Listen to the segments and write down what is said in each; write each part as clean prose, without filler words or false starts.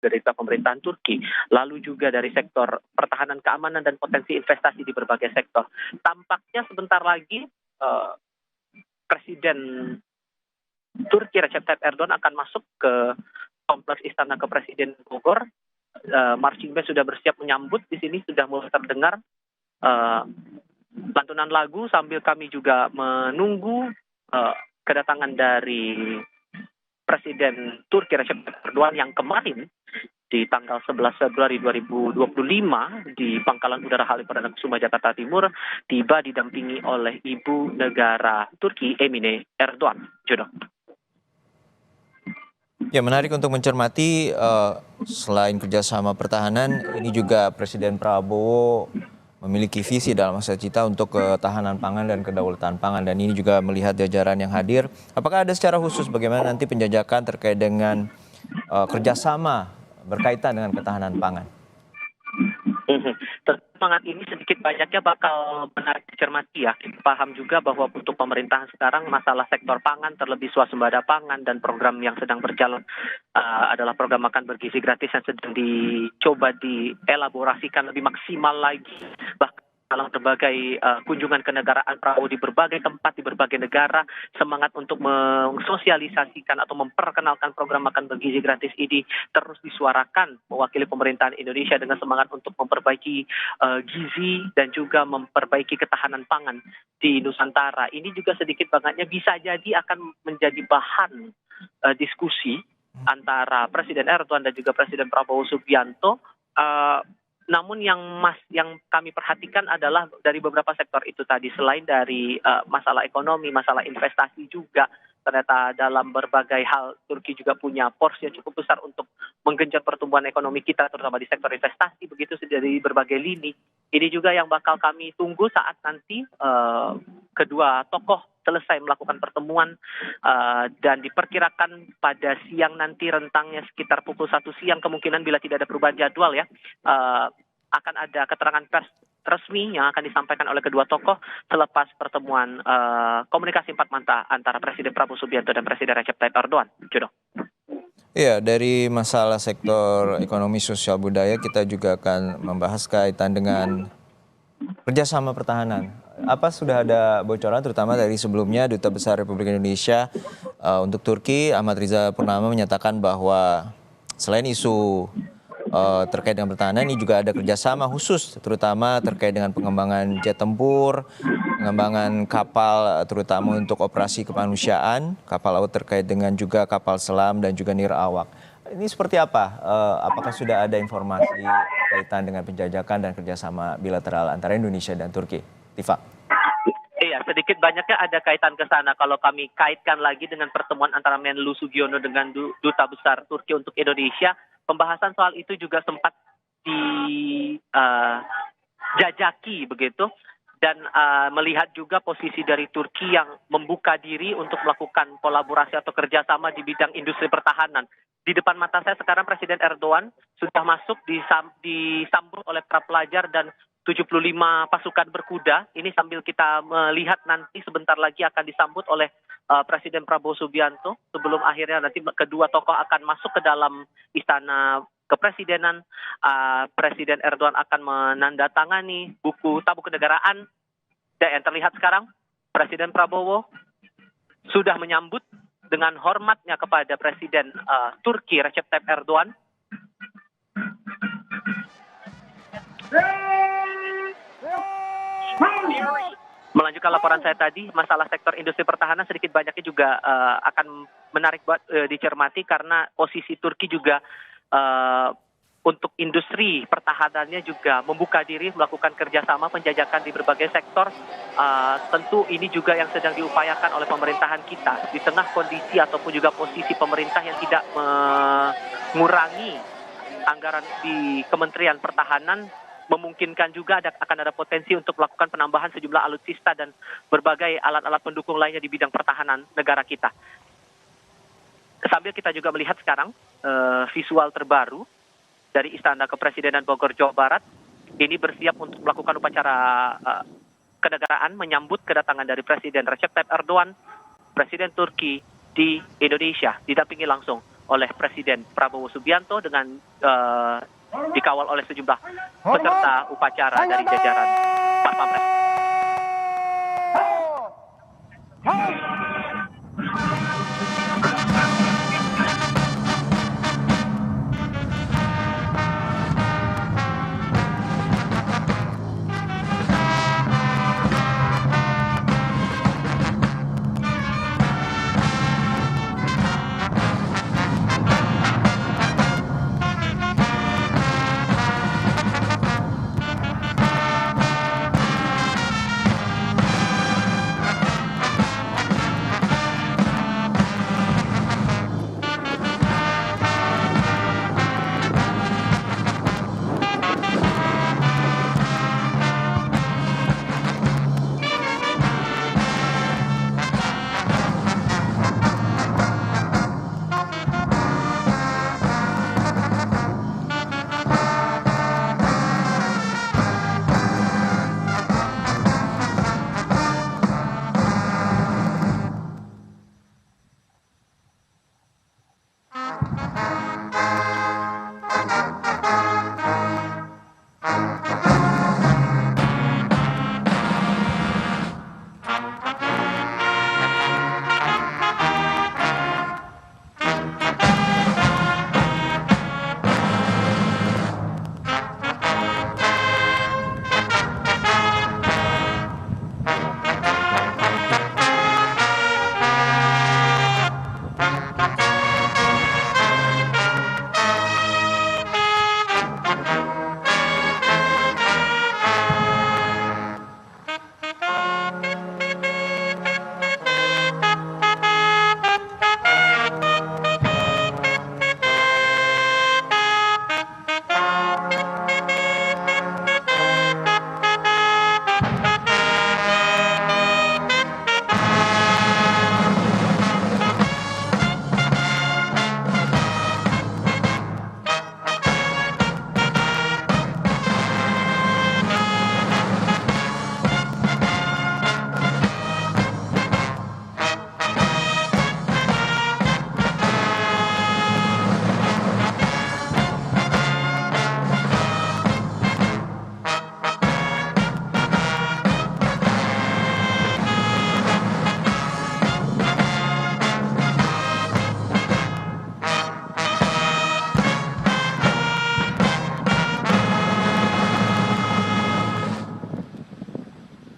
dari pemerintahan Turki, lalu juga dari sektor pertahanan keamanan dan potensi investasi di berbagai sektor. Tampaknya sebentar lagi Presiden Turki Recep Tayyip Erdogan akan masuk ke kompleks Istana Kepresiden Bogor. Marching band sudah bersiap menyambut di sini, sudah mulai terdengar lantunan lagu sambil kami juga menunggu kedatangan dari Presiden Turki Recep Tayyip Erdogan yang kemarin di tanggal 11 Februari 2025 di Pangkalan Udara Halim Perdana Kusuma Jakarta Timur tiba didampingi oleh Ibu Negara Turki Emine Erdogan. Jodoh. Ya, menarik untuk mencermati selain kerjasama pertahanan, ini juga Presiden Prabowo memiliki visi dalam masa cita untuk ketahanan pangan dan kedaulatan pangan, dan ini juga melihat jajaran yang hadir. Apakah ada secara khusus bagaimana nanti penjajakan terkait dengan kerjasama berkaitan dengan ketahanan pangan? Semangat ini sedikit banyaknya bakal menarik dicermati ya. Kita paham juga bahwa untuk pemerintahan sekarang masalah sektor pangan, terlebih swasembada pangan dan program yang sedang berjalan adalah program makan bergizi gratis yang sedang dicoba dielaborasikan lebih maksimal lagi. Bahkan dalam berbagai kunjungan kenegaraan Prabowo di berbagai tempat, di berbagai negara, semangat untuk mensosialisasikan atau memperkenalkan program makan bergizi gratis ini terus disuarakan mewakili pemerintahan Indonesia dengan semangat untuk memperbaiki gizi dan juga memperbaiki ketahanan pangan di Nusantara. Ini juga sedikit banyaknya bisa jadi akan menjadi bahan diskusi antara Presiden Erdogan dan juga Presiden Prabowo Subianto. Namun yang kami perhatikan adalah dari beberapa sektor itu tadi, selain dari masalah ekonomi, masalah investasi juga, ternyata dalam berbagai hal Turki juga punya porsi yang cukup besar untuk menggenjot pertumbuhan ekonomi kita, terutama di sektor investasi, begitu dari berbagai lini. Ini juga yang bakal kami tunggu saat nanti kedua tokoh selesai melakukan pertemuan dan diperkirakan pada siang nanti, rentangnya sekitar pukul 1 siang kemungkinan bila tidak ada perubahan jadwal ya, akan ada keterangan pers resmi yang akan disampaikan oleh kedua tokoh selepas pertemuan komunikasi empat mata antara Presiden Prabowo Subianto dan Presiden Recep Tayyip Erdogan. Jodoh. Iya, dari masalah sektor ekonomi sosial budaya kita juga akan membahas kaitan dengan kerjasama pertahanan. Apa sudah ada bocoran terutama dari sebelumnya Duta Besar Republik Indonesia untuk Turki Ahmad Riza Purnama menyatakan bahwa selain isu terkait dengan pertahanan, ini juga ada kerjasama khusus terutama terkait dengan pengembangan jet tempur, pengembangan kapal terutama untuk operasi kemanusiaan, kapal laut terkait dengan juga kapal selam dan juga nirawak. Ini seperti apa? Apakah sudah ada informasi kaitan dengan penjajakan dan kerjasama bilateral antara Indonesia dan Turki? Tifa. Iya, sedikit banyaknya ada kaitan ke sana. Kalau kami kaitkan lagi dengan pertemuan antara Menlu Sugiono dengan Duta Besar Turki untuk Indonesia, pembahasan soal itu juga sempat dijajaki begitu. Dan melihat juga posisi dari Turki yang membuka diri untuk melakukan kolaborasi atau kerjasama di bidang industri pertahanan. Di depan mata saya sekarang Presiden Erdogan sudah masuk disambut oleh para pelajar dan 75 pasukan berkuda. Ini sambil kita melihat nanti sebentar lagi akan disambut oleh Presiden Prabowo Subianto sebelum akhirnya nanti kedua tokoh akan masuk ke dalam Istana Kepresidenan. Presiden Erdogan akan menandatangani buku tabu kenegaraan dan yang terlihat sekarang Presiden Prabowo sudah menyambut dengan hormatnya kepada Presiden Turki Recep Tayyip Erdogan. Melanjutkan laporan saya tadi, masalah sektor industri pertahanan sedikit banyaknya juga akan menarik buat dicermati karena posisi Turki juga untuk industri pertahanannya juga membuka diri melakukan kerjasama penjajakan di berbagai sektor. Tentu ini juga yang sedang diupayakan oleh pemerintahan kita di tengah kondisi ataupun juga posisi pemerintah yang tidak mengurangi anggaran di Kementerian Pertahanan. Memungkinkan juga akan ada potensi untuk melakukan penambahan sejumlah alutsista dan berbagai alat-alat pendukung lainnya di bidang pertahanan negara kita. Sambil kita juga melihat sekarang visual terbaru dari Istana Kepresidenan Bogor, Jawa Barat. Ini bersiap untuk melakukan upacara kenegaraan menyambut kedatangan dari Presiden Recep Tayyip Erdogan, Presiden Turki di Indonesia, didampingi langsung oleh Presiden Prabowo Subianto dengan dikawal oleh sejumlah peserta upacara dari jajaran Pak Pampres.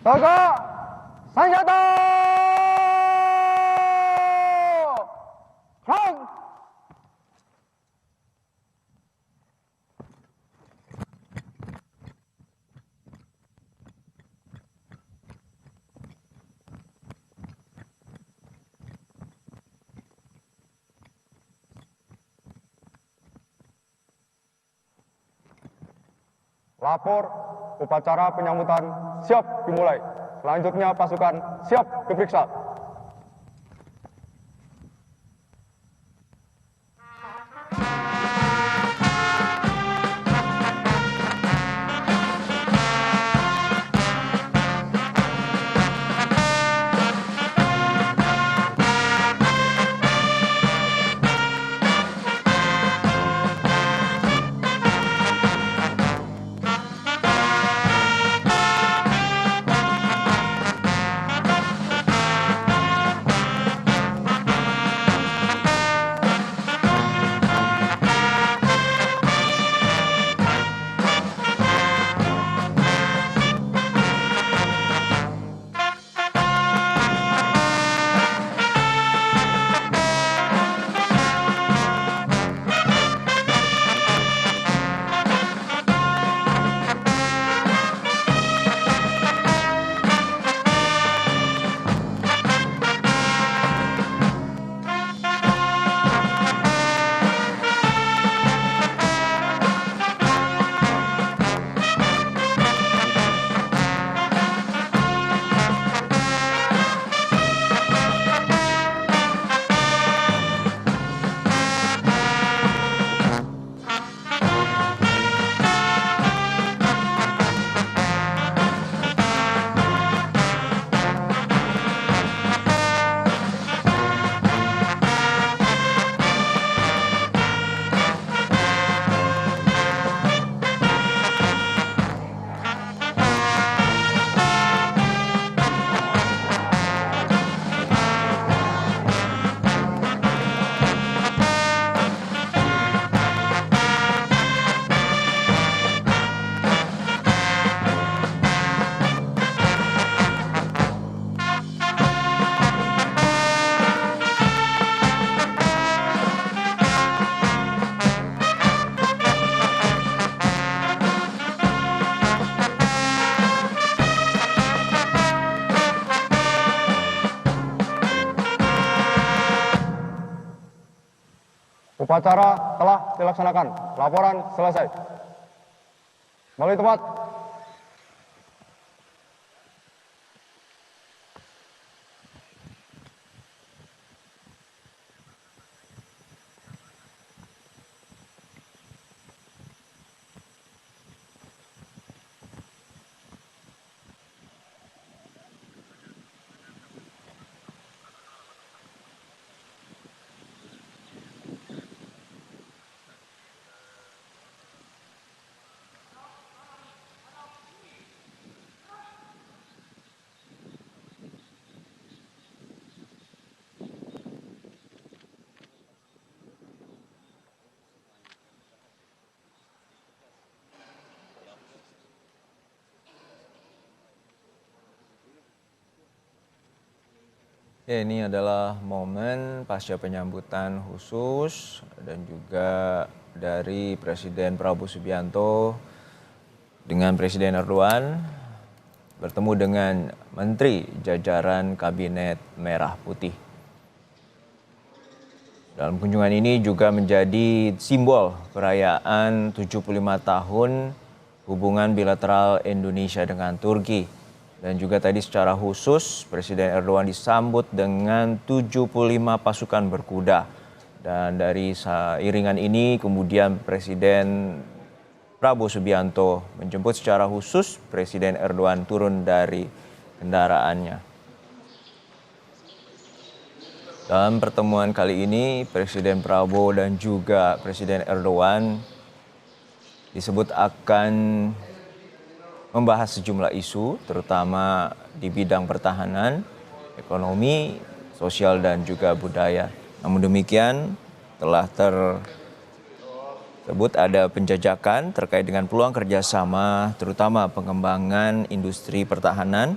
Tegak senjata! Strong! Lapor upacara penyambutan siap dimulai. Selanjutnya pasukan siap diperiksa. Upacara telah dilaksanakan. Laporan selesai. Kembali tempat. Ya, ini adalah momen pasca penyambutan khusus dan juga dari Presiden Prabowo Subianto dengan Presiden Erdogan bertemu dengan Menteri jajaran Kabinet Merah Putih. Dalam kunjungan ini juga menjadi simbol perayaan 75 tahun hubungan bilateral Indonesia dengan Turki. Dan juga tadi secara khusus Presiden Erdogan disambut dengan 75 pasukan berkuda. Dan dari iringan ini kemudian Presiden Prabowo Subianto menjemput secara khusus Presiden Erdogan turun dari kendaraannya. Dalam pertemuan kali ini Presiden Prabowo dan juga Presiden Erdogan disebut akan membahas sejumlah isu, terutama di bidang pertahanan, ekonomi, sosial, dan juga budaya. Namun demikian, telah tersebut ada penjajakan terkait dengan peluang kerjasama, terutama pengembangan industri pertahanan,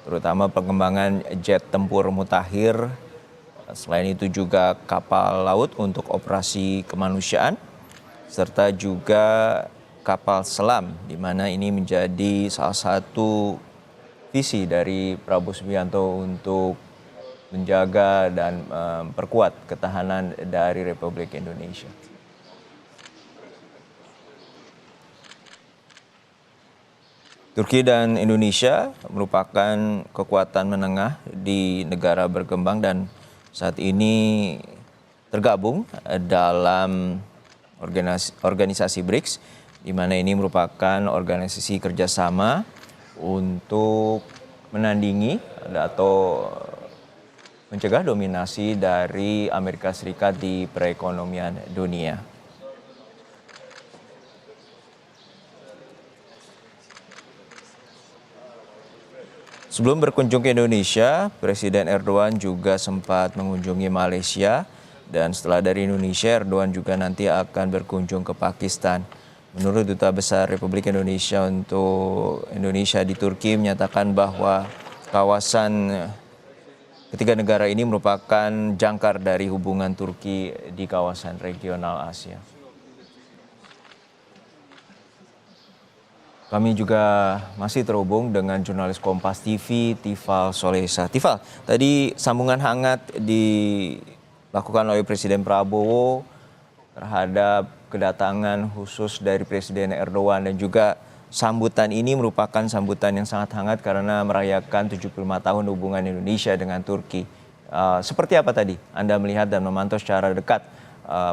terutama pengembangan jet tempur mutakhir. Selain itu juga kapal laut untuk operasi kemanusiaan, serta juga kapal selam, di mana ini menjadi salah satu visi dari Prabowo Subianto untuk menjaga dan memperkuat ketahanan dari Republik Indonesia. Turki dan Indonesia merupakan kekuatan menengah di negara berkembang dan saat ini tergabung dalam organisasi BRICS, di mana ini merupakan organisasi kerjasama untuk menandingi atau mencegah dominasi dari Amerika Serikat di perekonomian dunia. Sebelum berkunjung ke Indonesia, Presiden Erdogan juga sempat mengunjungi Malaysia, dan setelah dari Indonesia, Erdogan juga nanti akan berkunjung ke Pakistan. Menurut Duta Besar Republik Indonesia untuk Indonesia di Turki menyatakan bahwa kawasan ketiga negara ini merupakan jangkar dari hubungan Turki di kawasan regional Asia. Kami juga masih terhubung dengan jurnalis Kompas TV, Tifal Solesa. Tifal, tadi sambungan hangat dilakukan oleh Presiden Prabowo terhadap kedatangan khusus dari Presiden Erdogan, dan juga sambutan ini merupakan sambutan yang sangat hangat karena merayakan 75 tahun hubungan Indonesia dengan Turki. Seperti apa tadi Anda melihat dan memantau secara dekat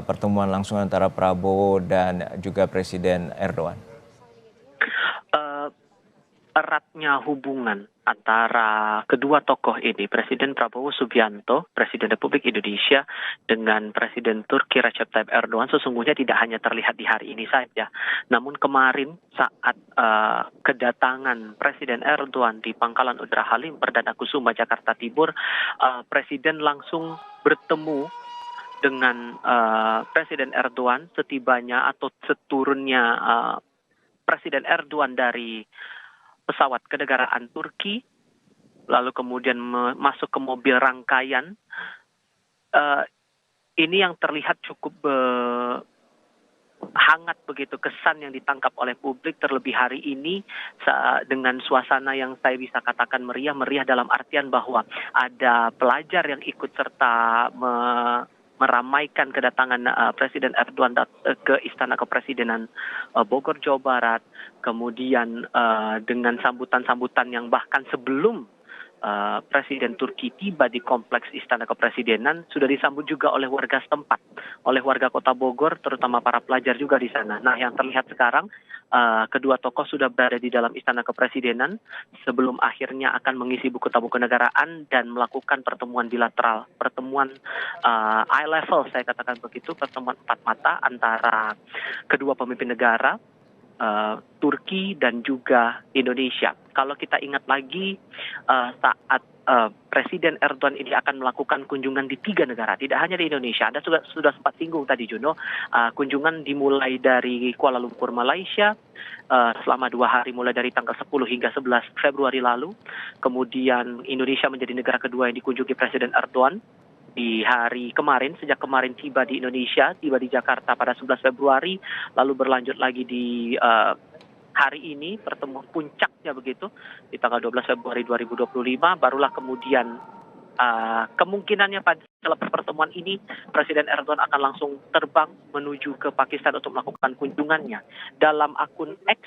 pertemuan langsung antara Prabowo dan juga Presiden Erdogan? Eratnya hubungan antara kedua tokoh ini, Presiden Prabowo Subianto, Presiden Republik Indonesia, dengan Presiden Turki Recep Tayyip Erdogan sesungguhnya tidak hanya terlihat di hari ini saja. Namun kemarin saat kedatangan Presiden Erdogan di Pangkalan Udara Halim Perdana Kusuma, Jakarta Timur, Presiden langsung bertemu dengan Presiden Erdogan setibanya atau seturunnya Presiden Erdogan dari pesawat kenegaraan Turki, lalu kemudian masuk ke mobil rangkaian. Ini yang terlihat cukup hangat begitu kesan yang ditangkap oleh publik, terlebih hari ini dengan suasana yang saya bisa katakan meriah dalam artian bahwa ada pelajar yang ikut serta meramaikan kedatangan Presiden Erdogan ke Istana Kepresidenan Bogor, Jawa Barat, kemudian dengan sambutan-sambutan yang bahkan sebelum Presiden Turki tiba di kompleks Istana Kepresidenan sudah disambut juga oleh warga setempat, oleh warga Kota Bogor, terutama para pelajar juga di sana. Nah, yang terlihat sekarang kedua tokoh sudah berada di dalam Istana Kepresidenan sebelum akhirnya akan mengisi buku tamu kenegaraan dan melakukan pertemuan bilateral, pertemuan eye level, saya katakan begitu, pertemuan empat mata antara kedua pemimpin negara, Turki dan juga Indonesia. Kalau kita ingat lagi saat Presiden Erdogan ini akan melakukan kunjungan di 3 negara, tidak hanya di Indonesia. Anda sudah sempat singgung tadi, Juno, kunjungan dimulai dari Kuala Lumpur, Malaysia, selama 2 hari mulai dari tanggal 10 hingga 11 Februari lalu. Kemudian Indonesia menjadi negara kedua yang dikunjungi Presiden Erdogan di hari kemarin, sejak kemarin tiba di Indonesia, tiba di Jakarta pada 11 Februari, lalu berlanjut lagi di hari ini, pertemuan puncaknya begitu, di tanggal 12 Februari 2025, barulah kemudian kemungkinannya pada selepas pertemuan ini, Presiden Erdogan akan langsung terbang menuju ke Pakistan untuk melakukan kunjungannya. Dalam akun X,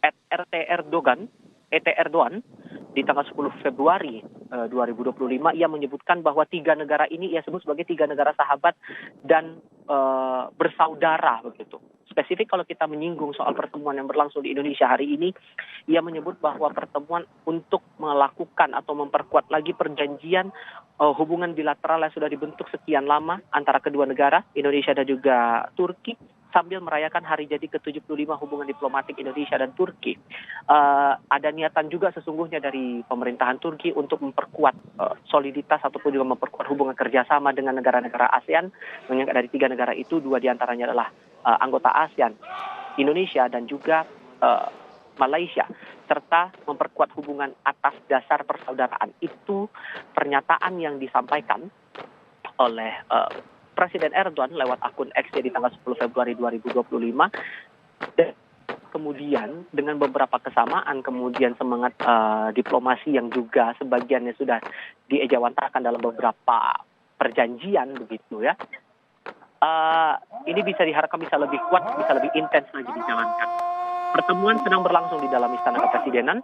@RT Erdogan, di tanggal 10 Februari 2025, ia menyebutkan bahwa 3 negara ini ia sebut sebagai 3 negara sahabat dan bersaudara begitu. Spesifik kalau kita menyinggung soal pertemuan yang berlangsung di Indonesia hari ini, ia menyebut bahwa pertemuan untuk melakukan atau memperkuat lagi perjanjian hubungan bilateral yang sudah dibentuk sekian lama antara kedua negara, Indonesia dan juga Turki, sambil merayakan hari jadi ke-75 hubungan diplomatik Indonesia dan Turki. Ada niatan juga sesungguhnya dari pemerintahan Turki untuk memperkuat soliditas ataupun juga memperkuat hubungan kerjasama dengan negara-negara ASEAN, mengingat dari 3 negara itu 2 diantaranya adalah anggota ASEAN, Indonesia dan juga Malaysia, serta memperkuat hubungan atas dasar persaudaraan. Itu pernyataan yang disampaikan oleh Presiden Erdogan lewat akun X di tanggal 10 Februari 2025. Dan kemudian dengan beberapa kesamaan, kemudian semangat diplomasi yang juga sebagiannya sudah diejawantakan dalam beberapa perjanjian begitu ya. Ini bisa diharapkan bisa lebih kuat, bisa lebih intens lagi dijalankan. Pertemuan sedang berlangsung di dalam Istana Kepresidenan.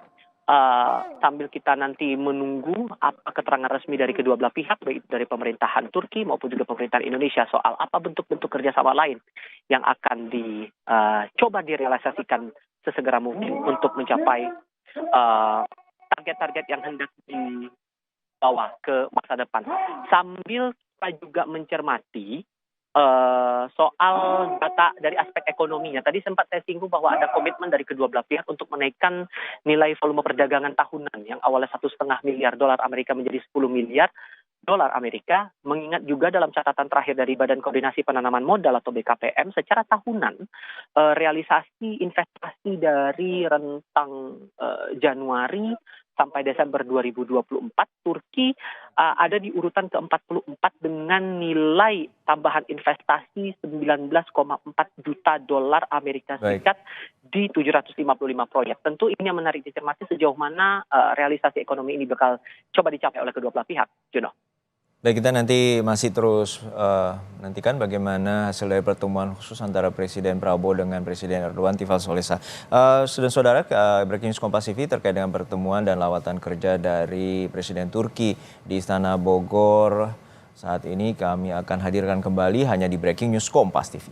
Sambil kita nanti menunggu apa keterangan resmi dari kedua belah pihak, baik dari pemerintahan Turki maupun juga pemerintahan Indonesia soal apa bentuk-bentuk kerjasama lain yang akan dicoba direalisasikan sesegera mungkin untuk mencapai target-target yang hendak dibawa ke masa depan. Sambil kita juga mencermati soal data dari aspek ekonominya. Tadi sempat saya singgung bahwa ada komitmen dari kedua belah pihak untuk menaikkan nilai volume perdagangan tahunan yang awalnya $1,5 miliar Amerika menjadi 10 miliar dolar Amerika, mengingat juga dalam catatan terakhir dari Badan Koordinasi Penanaman Modal atau BKPM, secara tahunan realisasi investasi dari rentang Januari sampai Desember 2024, Turki ada di urutan ke-44 dengan nilai tambahan investasi 19,4 juta dolar Amerika Serikat di 755 proyek. Tentu ini yang menarik dicermati sejauh mana realisasi ekonomi ini bakal coba dicapai oleh kedua belah pihak. Juno. Baik, kita nanti masih terus nantikan bagaimana hasil dari pertemuan khusus antara Presiden Prabowo dengan Presiden Erdogan, Tifal Solesa. Saudara, Breaking News Kompas TV terkait dengan pertemuan dan lawatan kerja dari Presiden Turki di Istana Bogor. Saat ini kami akan hadirkan kembali hanya di Breaking News Kompas TV.